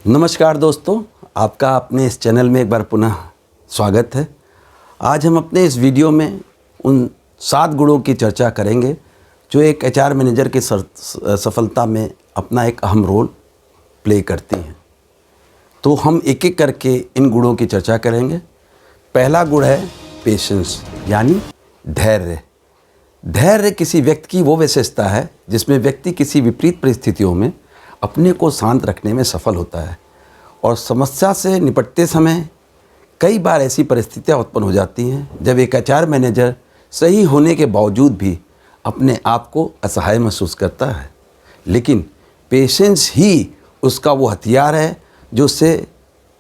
नमस्कार दोस्तों, आपका अपने इस चैनल में एक बार पुनः स्वागत है। आज हम अपने इस वीडियो में उन 7 गुणों की चर्चा करेंगे जो एक एचआर मैनेजर की सफलता में अपना एक अहम रोल प्ले करती हैं। तो हम एक एक करके इन गुणों की चर्चा करेंगे। पहला गुण है पेशेंस, यानी धैर्य। धैर्य किसी व्यक्ति की वो विशेषता है जिसमें व्यक्ति किसी विपरीत परिस्थितियों में अपने को शांत रखने में सफल होता है और समस्या से निपटते समय कई बार ऐसी परिस्थितियां उत्पन्न हो जाती हैं जब एक एचआर मैनेजर सही होने के बावजूद भी अपने आप को असहाय महसूस करता है, लेकिन पेशेंस ही उसका वो हथियार है जो उसे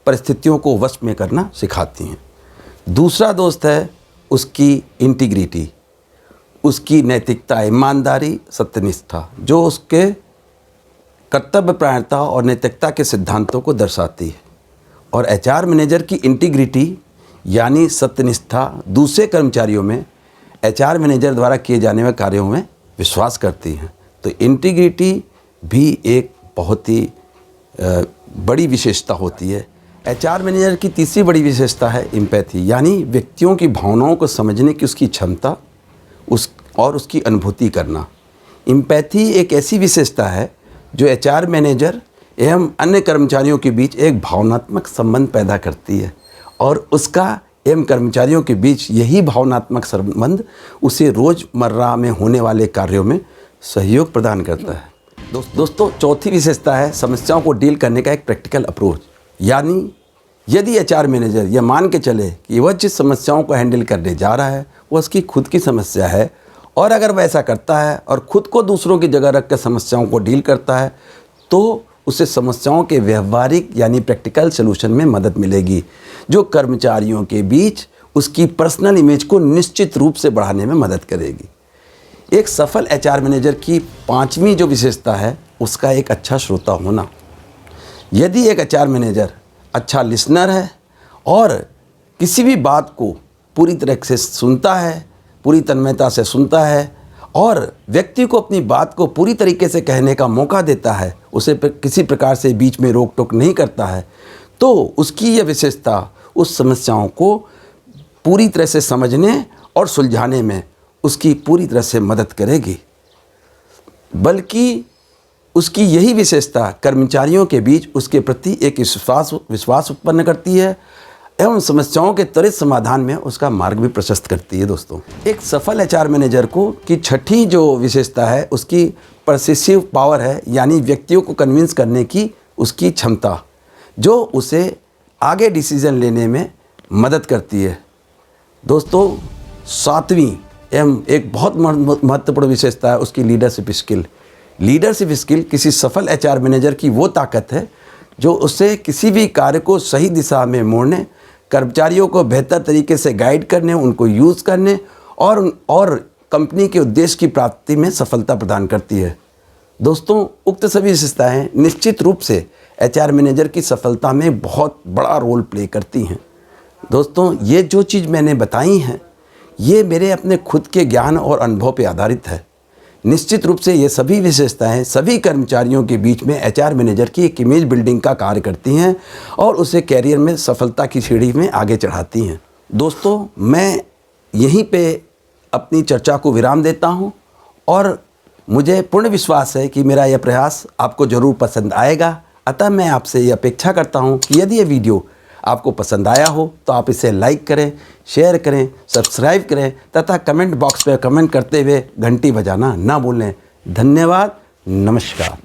परिस्थितियों को वश में करना सिखाती हैं। दूसरा दोस्त है उसकी इंटीग्रिटी, उसकी नैतिकता, ईमानदारी, सत्यनिष्ठा, जो उसके कर्तव्यपरायणता और नैतिकता के सिद्धांतों को दर्शाती है। और एचआर मैनेजर की इंटीग्रिटी यानी सत्यनिष्ठा दूसरे कर्मचारियों में एचआर मैनेजर द्वारा किए जाने वाले कार्यों में विश्वास करती हैं। तो इंटीग्रिटी भी एक बहुत ही बड़ी विशेषता होती है। एचआर मैनेजर की तीसरी बड़ी विशेषता है एम्पैथी, यानी व्यक्तियों की भावनाओं को समझने की उसकी क्षमता और उसकी अनुभूति करना। एम्पैथी एक ऐसी विशेषता है जो एचआर मैनेजर एवं अन्य कर्मचारियों के बीच एक भावनात्मक संबंध पैदा करती है और उसका एवं कर्मचारियों के बीच यही भावनात्मक संबंध उसे रोज़मर्रा में होने वाले कार्यों में सहयोग प्रदान करता है। दोस्तों, चौथी विशेषता है समस्याओं को डील करने का एक प्रैक्टिकल अप्रोच, यानी यदि एचआर मैनेजर यह मान के चले कि वह जिस समस्याओं को हैंडल करने जा रहा है वह उसकी खुद की समस्या है और अगर वह ऐसा करता है और ख़ुद को दूसरों की जगह रख कर समस्याओं को डील करता है तो उसे समस्याओं के व्यवहारिक यानी प्रैक्टिकल सलूशन में मदद मिलेगी, जो कर्मचारियों के बीच उसकी पर्सनल इमेज को निश्चित रूप से बढ़ाने में मदद करेगी। एक सफल एचआर मैनेजर की 5वीं जो विशेषता है उसका एक अच्छा श्रोता होना। यदि एक एचआर मैनेजर अच्छा लिसनर है और किसी भी बात को पूरी तरह से सुनता है, पूरी तन्मयता से सुनता है और व्यक्ति को अपनी बात को पूरी तरीके से कहने का मौका देता है, उसे किसी प्रकार से बीच में रोक टोक नहीं करता है, तो उसकी यह विशेषता उस समस्याओं को पूरी तरह से समझने और सुलझाने में उसकी पूरी तरह से मदद करेगी। बल्कि उसकी यही विशेषता कर्मचारियों के बीच उसके प्रति एक विश्वास उत्पन्न करती है एवं समस्याओं के त्वरित समाधान में उसका मार्ग भी प्रशस्त करती है। दोस्तों, एक सफल एचआर मैनेजर को की 6ठी जो विशेषता है उसकी परसिसिव पावर है, यानी व्यक्तियों को कन्विंस करने की उसकी क्षमता, जो उसे आगे डिसीजन लेने में मदद करती है। दोस्तों, 7वीं एवं एक बहुत महत्वपूर्ण विशेषता है उसकी लीडरशिप स्किल। लीडरशिप स्किल किसी सफल एचआर मैनेजर की वो ताकत है जो उसे किसी भी कार्य को सही दिशा में मोड़ने, कर्मचारियों को बेहतर तरीके से गाइड करने, उनको यूज़ करने और कंपनी के उद्देश्य की प्राप्ति में सफलता प्रदान करती है। दोस्तों, उक्त सभी विशेषताएं निश्चित रूप से एचआर मैनेजर की सफलता में बहुत बड़ा रोल प्ले करती हैं। दोस्तों, ये जो चीज़ मैंने बताई हैं ये मेरे अपने खुद के ज्ञान और अनुभव पर आधारित है। निश्चित रूप से ये सभी विशेषताएं सभी कर्मचारियों के बीच में एचआर मैनेजर की एक इमेज बिल्डिंग का कार्य करती हैं और उसे कैरियर में सफलता की सीढ़ी में आगे चढ़ाती हैं। दोस्तों, मैं यहीं पे अपनी चर्चा को विराम देता हूं और मुझे पूर्ण विश्वास है कि मेरा यह प्रयास आपको ज़रूर पसंद आएगा। अतः मैं आपसे ये अपेक्षा करता हूं कि यदि ये वीडियो आपको पसंद आया हो तो आप इसे लाइक करें, शेयर करें, सब्सक्राइब करें तथा कमेंट बॉक्स में कमेंट करते हुए घंटी बजाना ना भूलें। धन्यवाद। नमस्कार।